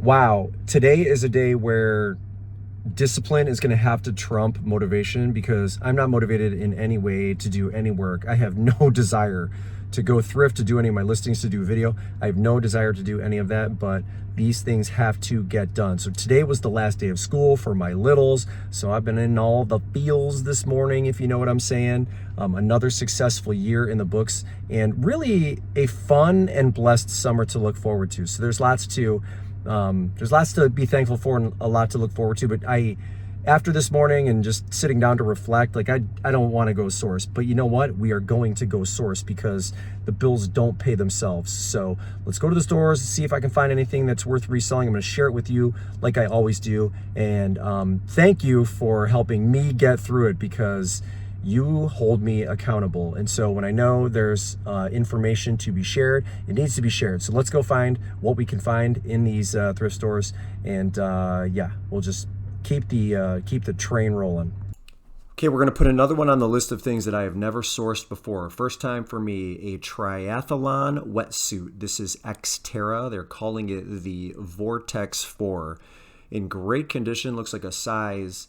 Wow, today is a day where discipline is going to have to trump motivation because I'm not motivated in any way to do any work. I have no desire to go thrift, to do any of my listings, to do video. I have no desire to do any of that, but these things have to get done. So today was the last day of school for my littles. So I've been in all the feels this morning, if you know what I'm saying. Another successful year in the books and really a fun and blessed summer to look forward to. So there's lots to be thankful for and a lot to look forward to. But after this morning and just sitting down to reflect, like I don't want to go source, but you know what? We are going to go source because the bills don't pay themselves. So let's go to the stores, see if I can find anything that's worth reselling. I'm going to share it with you like I always do. And thank you for helping me get through it because you hold me accountable. And so when I know there's information to be shared, it needs to be shared. So let's go find what we can find in these thrift stores. And yeah, we'll just keep the train rolling. Okay, we're going to put another one on the list of things that I have never sourced before. First time for me, a triathlon wetsuit. This is Xterra. They're calling it the Vortex 4. In great condition, looks like a size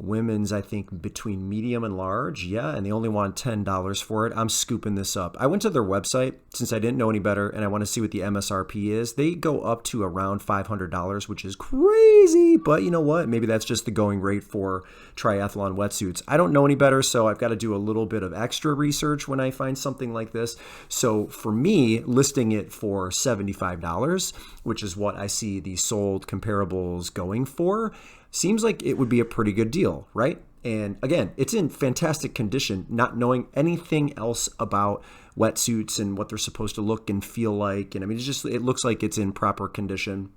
women's, I think, between medium and large. Yeah, and they only want $10 for it. I'm scooping this up. I went to their website since I didn't know any better, and I want to see what the MSRP is. They go up to around $500, which is crazy, but you know what? Maybe that's just the going rate for triathlon wetsuits. I don't know any better, so I've got to do a little bit of extra research when I find something like this. So for me, listing it for $75, which is what I see the sold comparables going for, seems like it would be a pretty good deal, right? And again, it's in fantastic condition, not knowing anything else about wetsuits and what they're supposed to look and feel like. And I mean, it looks like it's in proper condition.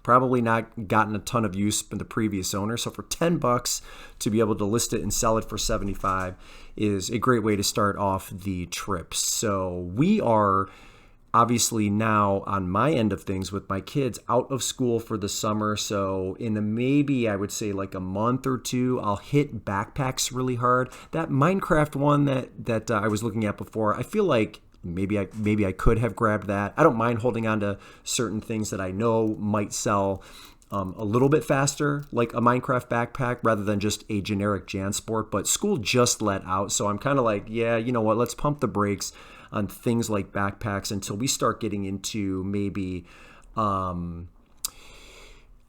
Probably not gotten a ton of use from the previous owner. So for $10 to be able to list it and sell it for 75 is a great way to start off the trip. So we are obviously now on my end of things with my kids out of school for the summer. So in maybe I would say like a month or two, I'll hit backpacks really hard. That Minecraft one that I was looking at before, I feel like maybe I could have grabbed that. I don't mind holding on to certain things that I know might sell a little bit faster, like a Minecraft backpack rather than just a generic JanSport. But school just let out, so I'm kind of like, yeah, you know what? Let's pump the brakes on things like backpacks until we start getting into maybe I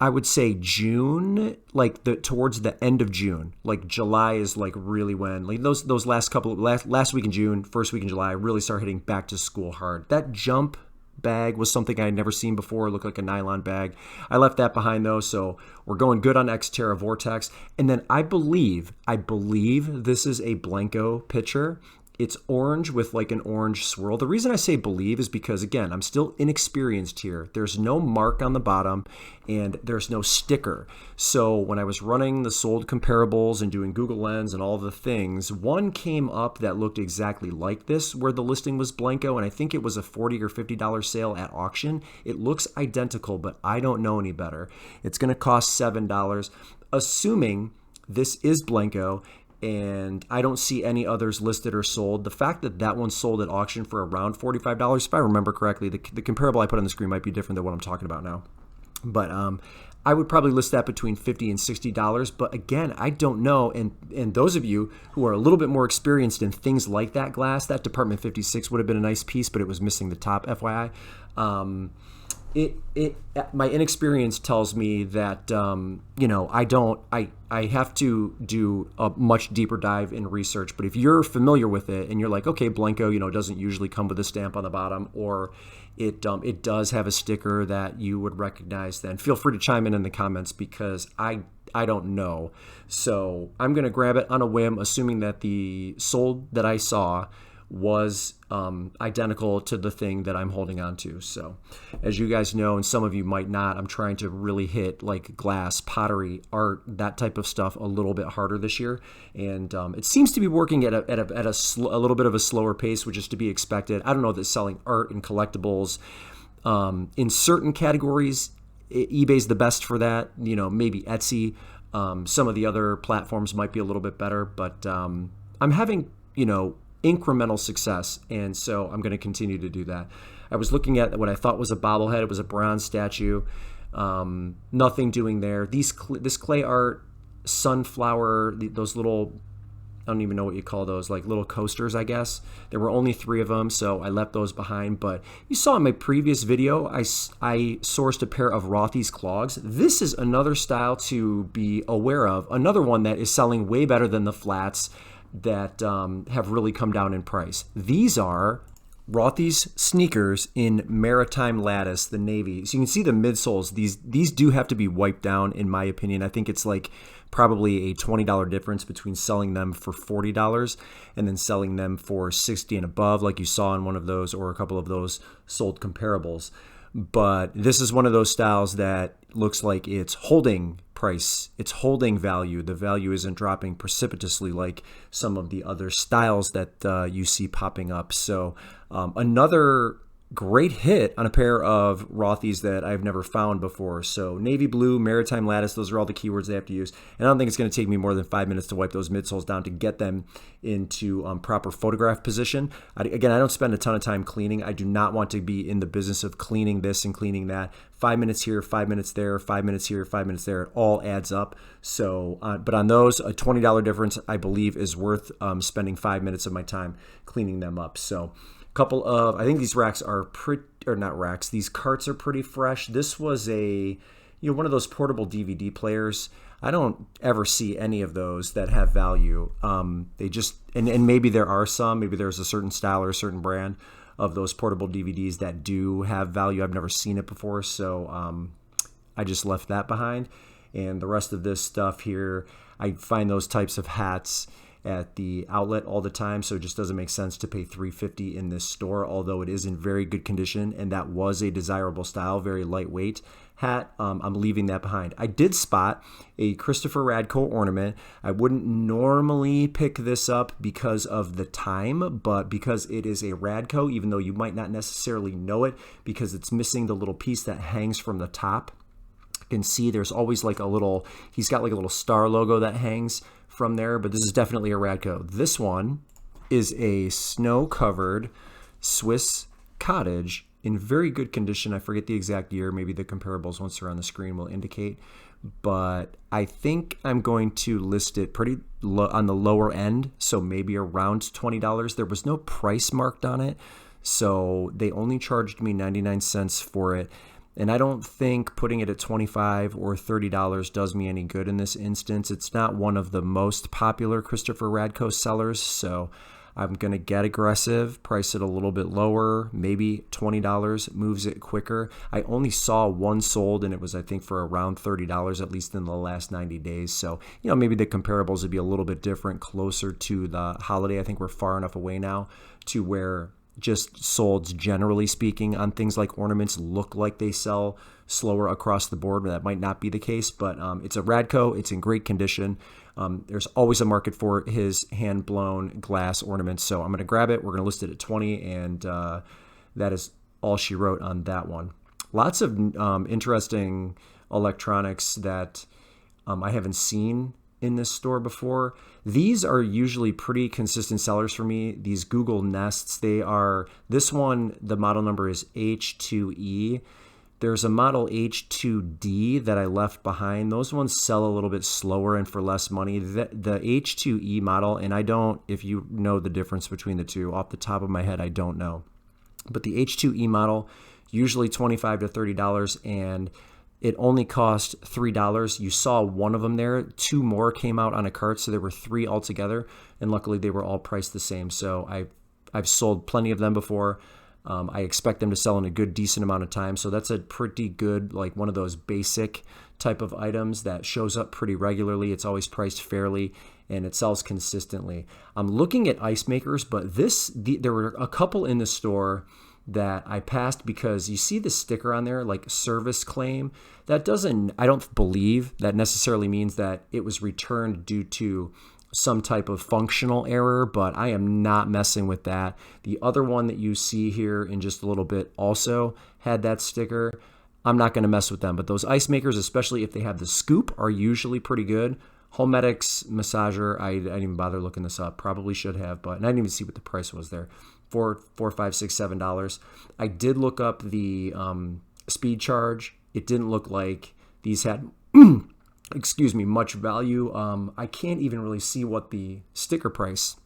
would say June, like towards the end of June. Like July is like really when like those last week in June, first week in July, really start hitting back to school hard. That jump bag was something I had never seen before. It looked like a nylon bag. I left that behind though, so we're going good on Xterra Vortex. And then I believe this is a Blanco pitcher. It's orange with like an orange swirl. The reason I say believe is because, again, I'm still inexperienced here. There's no mark on the bottom and there's no sticker. So when I was running the sold comparables and doing Google Lens and all the things, one came up that looked exactly like this where the listing was Blanco, and I think it was a $40 or $50 sale at auction. It looks identical, but I don't know any better. It's going to cost $7, assuming this is Blanco, and I don't see any others listed or sold. The fact that that one sold at auction for around $45, if I remember correctly, the comparable I put on the screen might be different than what I'm talking about now. But I would probably list that between $50 and $60. But again, I don't know. And those of you who are a little bit more experienced in things like that glass, that Department 56 would have been a nice piece, but it was missing the top, FYI. My inexperience tells me that I have to do a much deeper dive in research. But if you're familiar with it and you're like, okay, Blanco, doesn't usually come with a stamp on the bottom, or it does have a sticker that you would recognize, then feel free to chime in the comments because I don't know. So I'm gonna grab it on a whim, assuming that the sold that I saw was identical to the thing that I'm holding on to. So as you guys know, and some of you might not, I'm trying to really hit like glass, pottery, art, that type of stuff a little bit harder this year. And it seems to be working at a little bit of a slower pace, which is to be expected. I don't know that selling art and collectibles in certain categories, eBay's the best for that. Maybe Etsy. Some of the other platforms might be a little bit better, but I'm having, incremental success, and so I'm going to continue to do that. I was looking at what I thought was a bobblehead. It was a bronze statue. Nothing doing there. This clay art, sunflower, those little, I don't even know what you call those, like little coasters, I guess. There were only 3 of them, so I left those behind. But you saw in my previous video, I sourced a pair of Rothy's clogs. This is another style to be aware of. Another one that is selling way better than the flats that have really come down in price. These are Rothy's sneakers in Maritime Lattice, the navy. So you can see the midsoles. These do have to be wiped down, in my opinion. I think it's like probably a $20 difference between selling them for $40 and then selling them for $60 and above, like you saw in one of those, or a couple of those sold comparables. But this is one of those styles that looks like it's holding price, it's holding value. The value isn't dropping precipitously like some of the other styles that you see popping up. So another great hit on a pair of Rothy's that I've never found before. So navy blue, Maritime Lattice, those are all the keywords they have to use. And I don't think it's going to take me more than 5 minutes to wipe those midsoles down to get them into proper photograph position. Again, I don't spend a ton of time cleaning. I do not want to be in the business of cleaning this and cleaning that. 5 minutes here, 5 minutes there, 5 minutes here, 5 minutes there. It all adds up. So, but on those, a $20 difference, I believe, is worth spending 5 minutes of my time cleaning them up. So couple of, I think these racks are pretty, or not racks, these carts are pretty fresh. This was a, one of those portable DVD players. I don't ever see any of those that have value. They just, and maybe there are some, maybe there's a certain style or a certain brand of those portable DVDs that do have value. I've never seen it before, so I just left that behind. And the rest of this stuff here, I find those types of hats at the outlet all the time, so it just doesn't make sense to pay $350 in this store, although it is in very good condition, and that was a desirable style, very lightweight hat. I'm leaving that behind. I did spot a Christopher Radko ornament. I wouldn't normally pick this up because of the time, but because it is a Radko, even though you might not necessarily know it, because it's missing the little piece that hangs from the top. You can see there's always like a little, he's got like a little star logo that hangs from there, but this is definitely a Radko. This one is a snow-covered Swiss cottage in very good condition. I forget the exact year. Maybe the comparables once they're on the screen will indicate, but I think I'm going to list it pretty low, on the lower end, so maybe around $20. There was no price marked on it, so they only charged me 99 cents for it. And I don't think putting it at $25 or $30 does me any good in this instance. It's not one of the most popular Christopher Radko sellers, so I'm going to get aggressive, price it a little bit lower, maybe $20, moves it quicker. I only saw one sold, and it was, I think, for around $30, at least in the last 90 days. So, maybe the comparables would be a little bit different, closer to the holiday. I think we're far enough away now to where just solds, generally speaking, on things like ornaments look like they sell slower across the board. That might not be the case, but it's a Radko. It's in great condition. There's always a market for his hand-blown glass ornaments, so I'm going to grab it. We're going to list it at $20, and that is all she wrote on that one. Lots of interesting electronics that I haven't seen in this store before. These are usually pretty consistent sellers for me. These Google Nests, they are, this one, the model number is H2E. There's a model H2D that I left behind. Those ones sell a little bit slower and for less money. The H2E model, and I don't, if you know the difference between the two, off the top of my head, I don't know. But the H2E model, usually $25 to $30, and it only cost $3. You saw one of them there. 2 more came out on a cart, so there were 3 altogether, and luckily they were all priced the same. So I've sold plenty of them before. I expect them to sell in a good, decent amount of time. So that's a pretty good, like one of those basic type of items that shows up pretty regularly. It's always priced fairly, and it sells consistently. I'm looking at ice makers, but there were a couple in the store that I passed because you see the sticker on there, like service claim. That doesn't, I don't believe that necessarily means that it was returned due to some type of functional error, but I am not messing with that. The other one that you see here in just a little bit also had that sticker. I'm not going to mess with them, but those ice makers, especially if they have the scoop, are usually pretty good. Homedics massager, I didn't even bother looking this up. Probably should have, but I didn't even see what the price was there. $4, $5, $6, $7. I did look up the speed charge It didn't look like these had, excuse me, much value. I can't even really see what the sticker price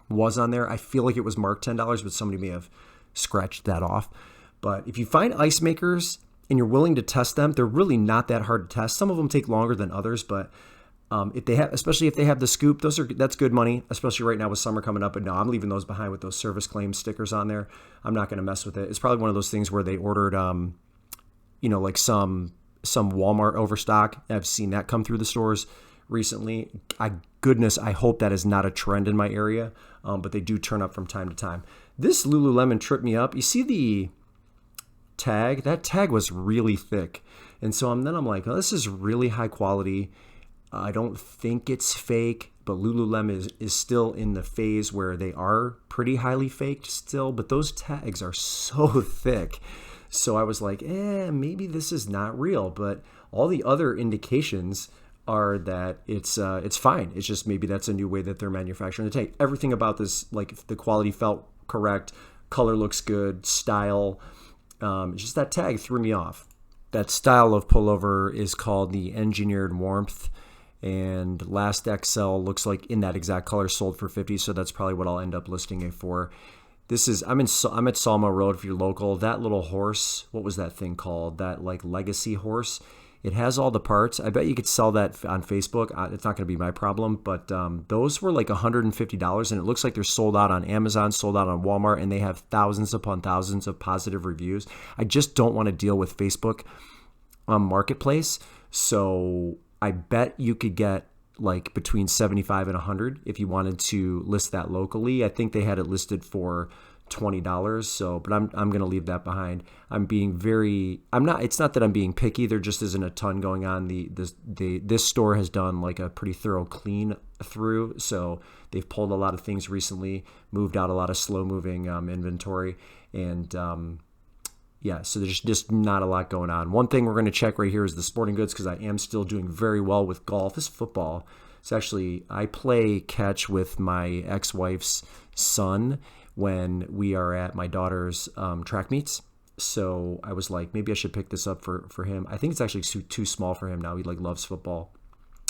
was on there. I feel like it was marked $10, but somebody may have scratched that off. But if you find ice makers and you're willing to test them, they're really not that hard to test. Some of them take longer than others, but if they have, especially if they have the scoop, that's good money, especially right now with summer coming up. But no, I'm leaving those behind with those service claim stickers on there. I'm not going to mess with it. It's probably one of those things where they ordered, like some Walmart overstock. I've seen that come through the stores recently. I hope that is not a trend in my area, but they do turn up from time to time. This Lululemon tripped me up. You see the tag? That tag was really thick. And so I'm like, oh, this is really high quality. I don't think it's fake, but Lululemon is still in the phase where they are pretty highly faked still, but those tags are so thick. So I was like, maybe this is not real, but all the other indications are that it's fine. It's just maybe that's a new way that they're manufacturing the tag. Everything about this, like the quality felt correct, color looks good, style. Just that tag threw me off. That style of pullover is called the Engineered Warmth, and Last XL looks like in that exact color, sold for $50. So that's probably what I'll end up listing it for. I'm at Salmo Road if you're local. That little horse, what was that thing called? That like legacy horse. It has all the parts. I bet you could sell that on Facebook. It's not going to be my problem, but those were like $150, and it looks like they're sold out on Amazon, sold out on Walmart, and they have thousands upon thousands of positive reviews. I just don't want to deal with Facebook Marketplace, so I bet you could get like between 75 and 100 if you wanted to list that locally. I think they had it listed for $20. So, but I'm going to leave that behind. It's not that I'm being picky. There just isn't a ton going on. This store has done like a pretty thorough clean through. So they've pulled a lot of things recently, moved out a lot of slow moving inventory, and so there's just not a lot going on. One thing we're going to check right here is the sporting goods, because I am still doing very well with golf. This football, I play catch with my ex-wife's son when we are at my daughter's track meets. So I was like, maybe I should pick this up for him. I think it's actually too small for him now. He loves football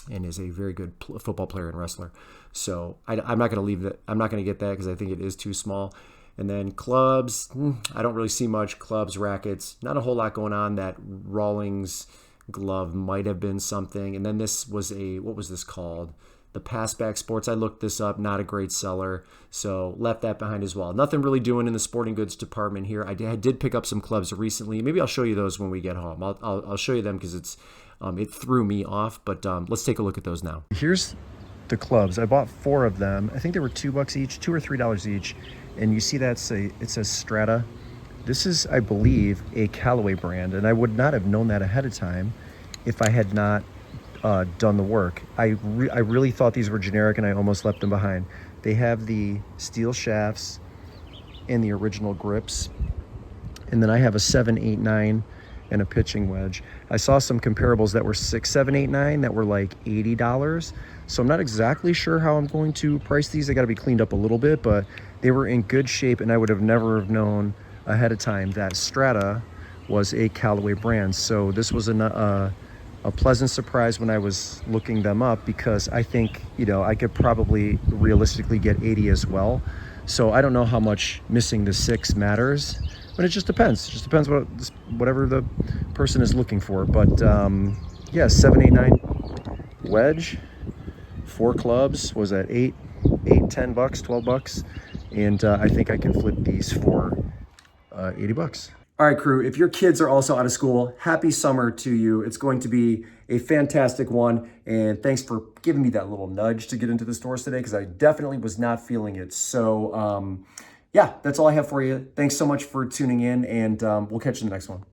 and is a very good football player and wrestler. So I'm not going to leave that. I'm not going to get that because I think it is too small. And then clubs, I don't really see much. Clubs, rackets, not a whole lot going on. That Rawlings glove might have been something. And then this was what was this called? The Passback Sports. I looked this up, not a great seller, so left that behind as well. Nothing really doing in the sporting goods department here. I did pick up some clubs recently. Maybe I'll show you those when we get home. I'll show you them because it threw me off, but let's take a look at those now. Here's the clubs. I bought 4 of them. I think they were $2 each, $2 or $3 each. And you see that it says Strata. This is, I believe, a Callaway brand, and I would not have known that ahead of time if I had not done the work. I really thought these were generic, and I almost left them behind. They have the steel shafts and the original grips, and then I have a 7, 8, 9 and a pitching wedge. I saw some comparables that were 6, 7, 8, 9 that were like $80. So I'm not exactly sure how I'm going to price these. They got to be cleaned up a little bit, but they were in good shape, and I would have never have known ahead of time that Strata was a Callaway brand. So this was a pleasant surprise when I was looking them up, because I think, I could probably realistically get 80 as well. So I don't know how much missing the 6 matters, but it just depends. It just depends whatever the person is looking for. But 7, 8, 9 wedge, 4 clubs was at $8, $10, $12, and I think I can flip these for $80. All right, crew, if your kids are also out of school, happy summer to you. It's going to be a fantastic one, and thanks for giving me that little nudge to get into the stores today, because I definitely was not feeling it. So that's all I have for you. Thanks so much for tuning in, and we'll catch you in the next one.